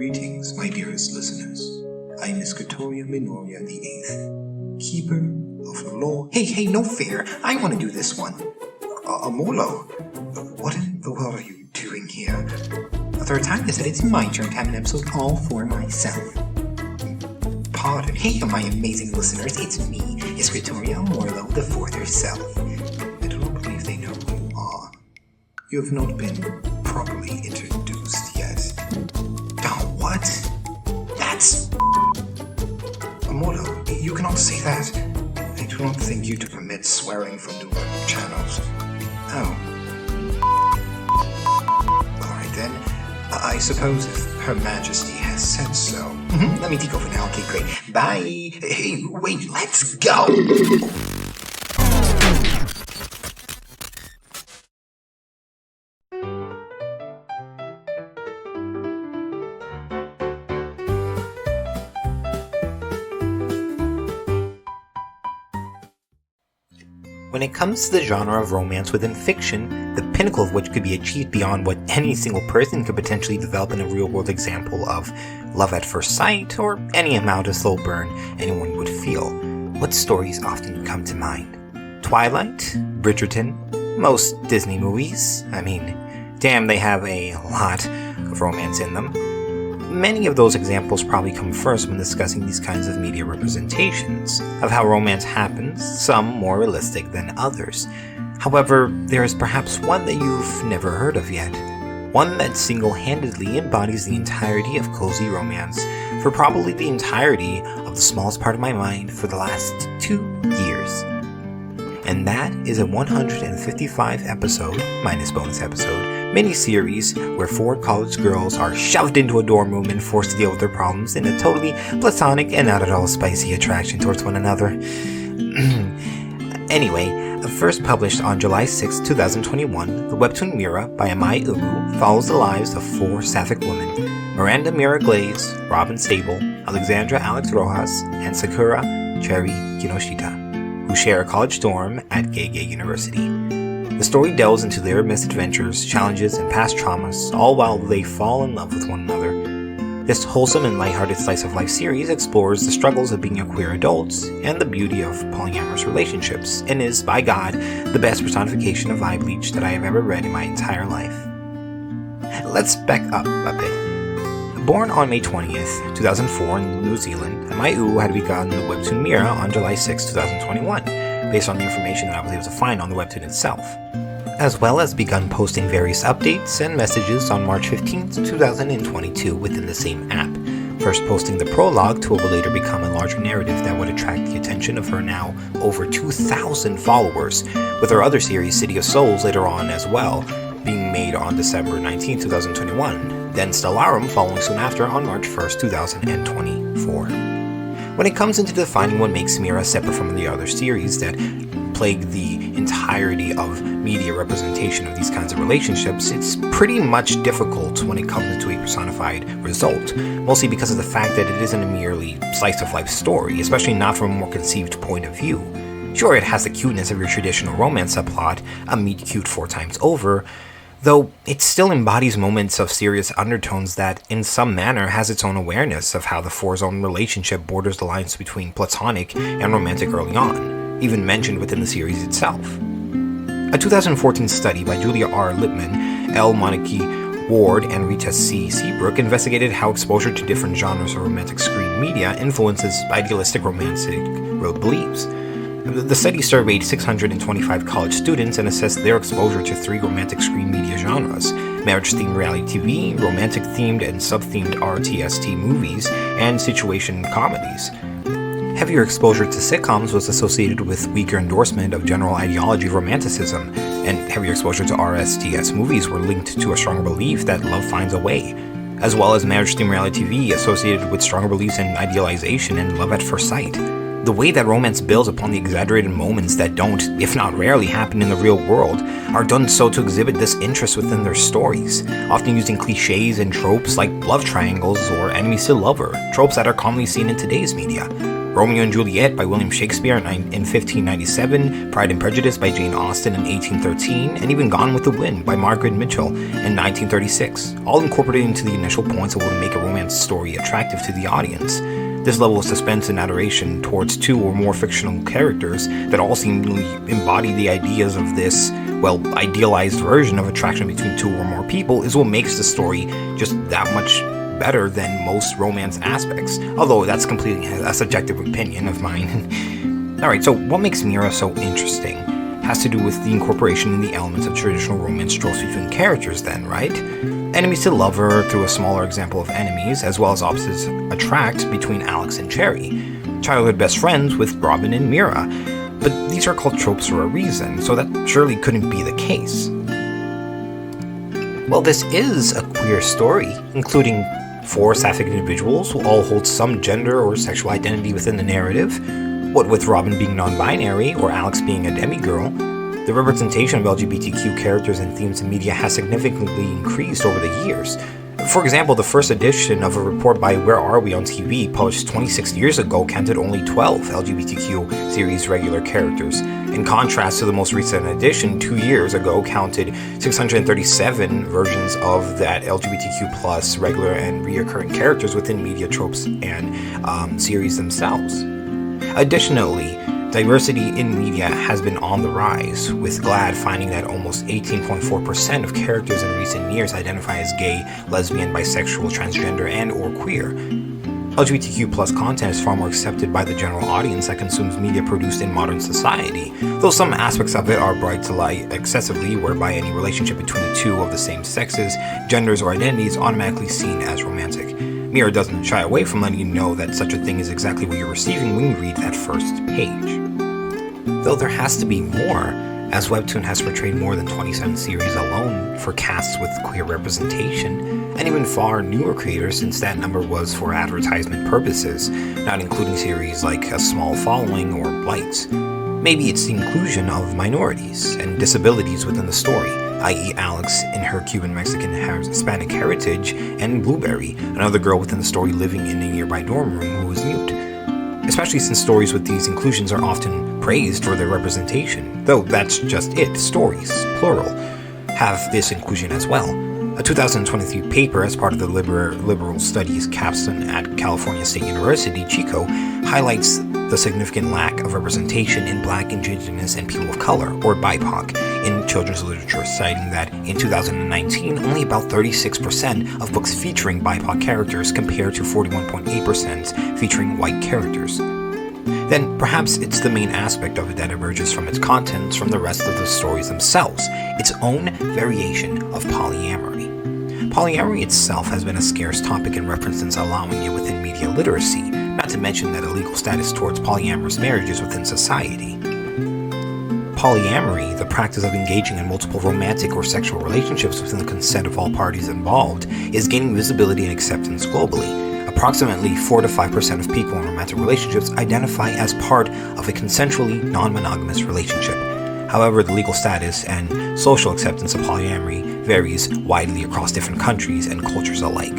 Greetings, my dearest listeners. I am Escritoria Minoria the Eighth, keeper of the law. Hey, no fair. I want to do this one. Amolo, what in the world are you doing here? A third time I said it's my turn to have an episode all for myself. Pardon. Hey, my amazing listeners, it's me, Escritoria Morlo, the fourth herself. I do not believe they know who you are. You have not been properly introduced yet. Oh, what? That's... Amolo, you cannot say that. I do not think you to permit swearing from new channels. Oh. Alright then. I suppose if Her Majesty has said so. Let me take over now. Okay, great. Bye. Hey, wait, let's go! When it comes to the genre of romance within fiction, the pinnacle of which could be achieved beyond what any single person could potentially develop in a real-world example of love at first sight, or any amount of slow burn anyone would feel, what stories often come to mind? Twilight? Bridgerton? Most Disney movies? I mean, damn, they have a lot of romance in them. Many of those examples probably come first when discussing these kinds of media representations, of how romance happens, some more realistic than others. However, there is perhaps one that you've never heard of yet. One that single-handedly embodies the entirety of cozy romance for probably the entirety of the smallest part of my mind for the last 2 years. And that is a 155 episode, minus bonus episode, mini-series where 4 college girls are shoved into a dorm room and forced to deal with their problems in a totally platonic and not at all spicy attraction towards one another. Anyway, first published on July 6, 2021, the Webtoon Mira by Amaiiuwu follows the lives of 4 sapphic women, Miranda Mira Glaze, Robin Stable, Alexandra Alex Rojas, and Sakura Cherry Kinoshita, who share a college dorm at Gege University. The story delves into their misadventures, challenges, and past traumas, all while they fall in love with one another. This wholesome and lighthearted slice-of-life series explores the struggles of being a queer adult and the beauty of polyamorous relationships, and is, by God, the best personification of vibe bleach that I have ever read in my entire life. Let's back up a bit. Born on May 20th, 2004 in New Zealand, Amaiiuwu had begun the Webtoon Mira on July 6, 2021, based on the information that I was able to find on the webtoon itself, as well as begun posting various updates and messages on March 15, 2022 within the same app, first posting the prologue to what would later become a larger narrative that would attract the attention of her now over 2,000 followers, with her other series, City of Souls, later on as well, being made on December 19, 2021, then Stellarum following soon after on March 1, 2024. When it comes into defining what makes Mira separate from the other series that plague the entirety of media representation of these kinds of relationships, it's pretty much difficult when it comes to a personified result, mostly because of the fact that it isn't a merely slice-of-life story, especially not from a more conceived point of view. Sure, it has the cuteness of your traditional romance subplot, a meet cute 4 times over, though it still embodies moments of serious undertones that, in some manner, has its own awareness of how the 4's own relationship borders the lines between platonic and romantic early on, even mentioned within the series itself. A 2014 study by Julia R. Lippman, L. Monique Ward, and Rita C. Seabrook investigated how exposure to different genres of romantic screen media influences idealistic romantic beliefs. The study surveyed 625 college students and assessed their exposure to 3 romantic screen media genres: marriage-themed reality TV, romantic-themed and sub-themed RTST movies, and situation comedies. Heavier exposure to sitcoms was associated with weaker endorsement of general ideology of romanticism, and heavier exposure to RSTS movies were linked to a stronger belief that love finds a way, as well as marriage-themed reality TV associated with stronger beliefs in idealization and love at first sight. The way that romance builds upon the exaggerated moments that don't, if not rarely, happen in the real world are done so to exhibit this interest within their stories, often using cliches and tropes like love triangles or enemies to lover, tropes that are commonly seen in today's media. Romeo and Juliet by William Shakespeare in 1597, Pride and Prejudice by Jane Austen in 1813, and even Gone with the Wind by Margaret Mitchell in 1936, all incorporated into the initial points of what would make a romance story attractive to the audience. This level of suspense and adoration towards two or more fictional characters that all seemingly embody the ideas of this, idealized version of attraction between two or more people is what makes the story just that much better than most romance aspects, although that's completely a subjective opinion of mine. Alright, so what makes Mira so interesting has to do with the incorporation in the elements of traditional romance tropes between characters then, right? Enemies to lover through a smaller example of enemies, as well as opposites attract between Alex and Cherry, childhood best friends with Robin and Mira. But these are called tropes for a reason, so that surely couldn't be the case. Well, this is a queer story, including 4 sapphic individuals who all hold some gender or sexual identity within the narrative, what with Robin being non-binary or Alex being a demigirl. The representation of LGBTQ characters and themes in media has significantly increased over the years. For example, the first edition of a report by Where Are We on TV, published 26 years ago, counted only 12 LGBTQ series regular characters. In contrast to the most recent edition, 2 years ago, counted 637 versions of that LGBTQ plus regular and reoccurring characters within media tropes and series themselves. Additionally, diversity in media has been on the rise, with GLAAD finding that almost 18.4% of characters in recent years identify as gay, lesbian, bisexual, transgender, and or queer. LGBTQ plus content is far more accepted by the general audience that consumes media produced in modern society, though some aspects of it are brought to light excessively, whereby any relationship between the two of the same sexes, genders, or identities is automatically seen as romantic. Mira doesn't shy away from letting you know that such a thing is exactly what you're receiving when you read that first page. Though there has to be more, as Webtoon has portrayed more than 27 series alone for casts with queer representation, and even far newer creators since that number was for advertisement purposes, not including series like A Small Following or Blights. Maybe it's the inclusion of minorities and disabilities within the story, i.e. Alex in her Cuban-Mexican Hispanic heritage, and Blueberry, another girl within the story living in a nearby dorm room who is mute. Especially since stories with these inclusions are often praised for their representation, though that's just it, stories, plural, have this inclusion as well. A 2023 paper as part of the Liberal Studies capstone at California State University, Chico, highlights the significant lack of representation in Black, Indigenous, and people of color, or BIPOC, in children's literature, citing that in 2019, only about 36% of books featuring BIPOC characters compared to 41.8% featuring white characters. Then perhaps it's the main aspect of it that emerges from its contents from the rest of the stories themselves, its own variation of polyamory. Polyamory itself has been a scarce topic in reference since allowing it within media literacy, not to mention that a legal status towards polyamorous marriages within society. Polyamory, the practice of engaging in multiple romantic or sexual relationships within the consent of all parties involved, is gaining visibility and acceptance globally. Approximately 4 to 5% of people in romantic relationships identify as part of a consensually non-monogamous relationship. However, the legal status and social acceptance of polyamory varies widely across different countries and cultures alike.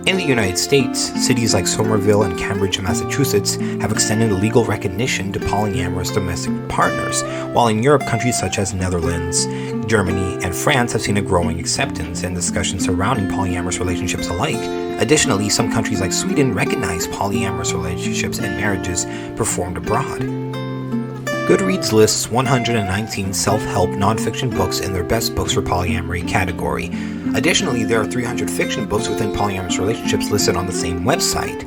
In the United States, cities like Somerville and Cambridge, Massachusetts have extended legal recognition to polyamorous domestic partners, while in Europe, countries such as Netherlands, Germany, and France have seen a growing acceptance and discussion surrounding polyamorous relationships alike. Additionally, some countries like Sweden recognize polyamorous relationships and marriages performed abroad. Goodreads lists 119 self-help nonfiction books in their best books for polyamory category. Additionally, there are 300 fiction books within polyamorous relationships listed on the same website.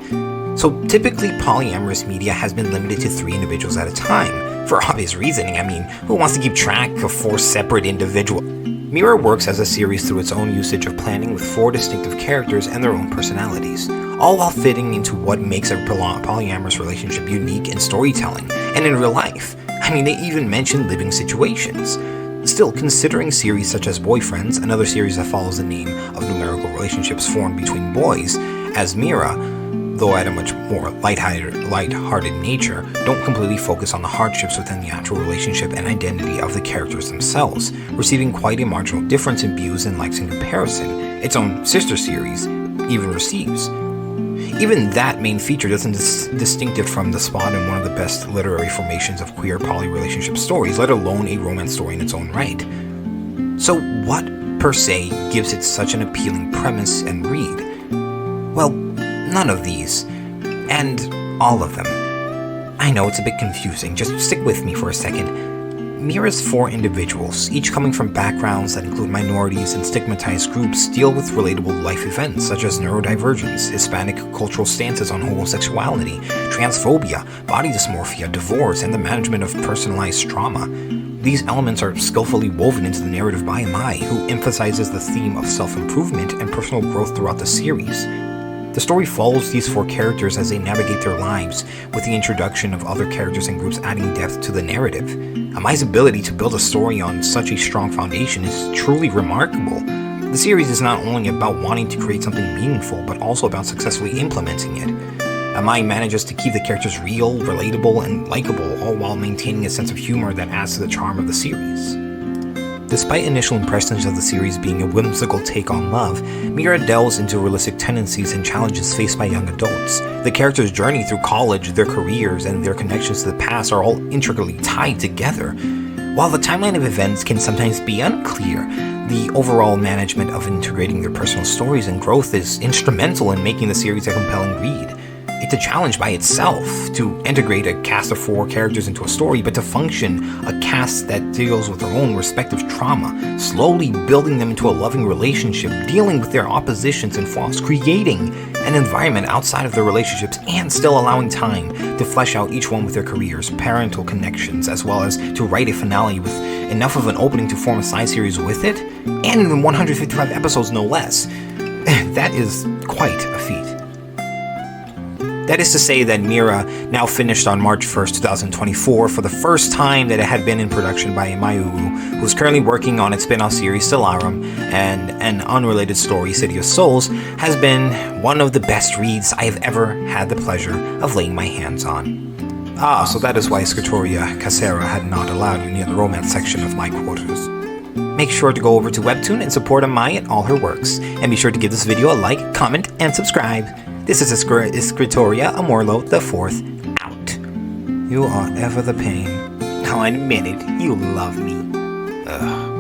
So typically, polyamorous media has been limited to 3 individuals at a time. For obvious reasoning, who wants to keep track of 4 separate individuals? Mira works as a series through its own usage of planning with 4 distinctive characters and their own personalities, all while fitting into what makes a polyamorous relationship unique in storytelling and in real life. They even mention living situations. Still, considering series such as Boyfriends, another series that follows the name of numerical relationships formed between boys, as Mira, though at a much more light-hearted nature, don't completely focus on the hardships within the actual relationship and identity of the characters themselves, receiving quite a marginal difference in views and likes in comparison. Its own sister series even receives. even that main feature doesn't distinct it from the spot in one of the best literary formations of queer poly relationship stories, let alone a romance story in its own right. So what, per se, gives it such an appealing premise and read? Well, none of these. And all of them. I know it's a bit confusing, just stick with me for a second. Mira's 4 individuals, each coming from backgrounds that include minorities and stigmatized groups, deal with relatable life events such as neurodivergence, Hispanic cultural stances on homosexuality, transphobia, body dysmorphia, divorce, and the management of personalized trauma. These elements are skillfully woven into the narrative by Amaiiuwu, who emphasizes the theme of self-improvement and personal growth throughout the series. The story follows these 4 characters as they navigate their lives, with the introduction of other characters and groups adding depth to the narrative. Amaiiuwu's ability to build a story on such a strong foundation is truly remarkable. The series is not only about wanting to create something meaningful, but also about successfully implementing it. Amaiiuwu manages to keep the characters real, relatable, and likable, all while maintaining a sense of humor that adds to the charm of the series. Despite initial impressions of the series being a whimsical take on love, Mira delves into realistic tendencies and challenges faced by young adults. The characters' journey through college, their careers, and their connections to the past are all intricately tied together. While the timeline of events can sometimes be unclear, the overall management of integrating their personal stories and growth is instrumental in making the series a compelling read. It's a challenge by itself to integrate a cast of 4 characters into a story, but to function a cast that deals with their own respective trauma, slowly building them into a loving relationship, dealing with their oppositions and flaws, creating an environment outside of their relationships, and still allowing time to flesh out each one with their careers, parental connections, as well as to write a finale with enough of an opening to form a side series with it, and in 155 episodes no less. That is quite a feat. That is to say that Mira now finished on March 1st, 2024 for the first time that it had been in production by Amaiiuwu, who is currently working on its spin-off series Stellarum, and an unrelated story, City of Souls, has been one of the best reads I have ever had the pleasure of laying my hands on. So that is why Scritoria Casera had not allowed you near the romance section of my quarters. Make sure to go over to Webtoon and support Amai and all her works, and be sure to give this video a like, comment, and subscribe. This is Scritoria Amorlo IV, out. You are ever the pain. Now admit it, you love me. Ugh.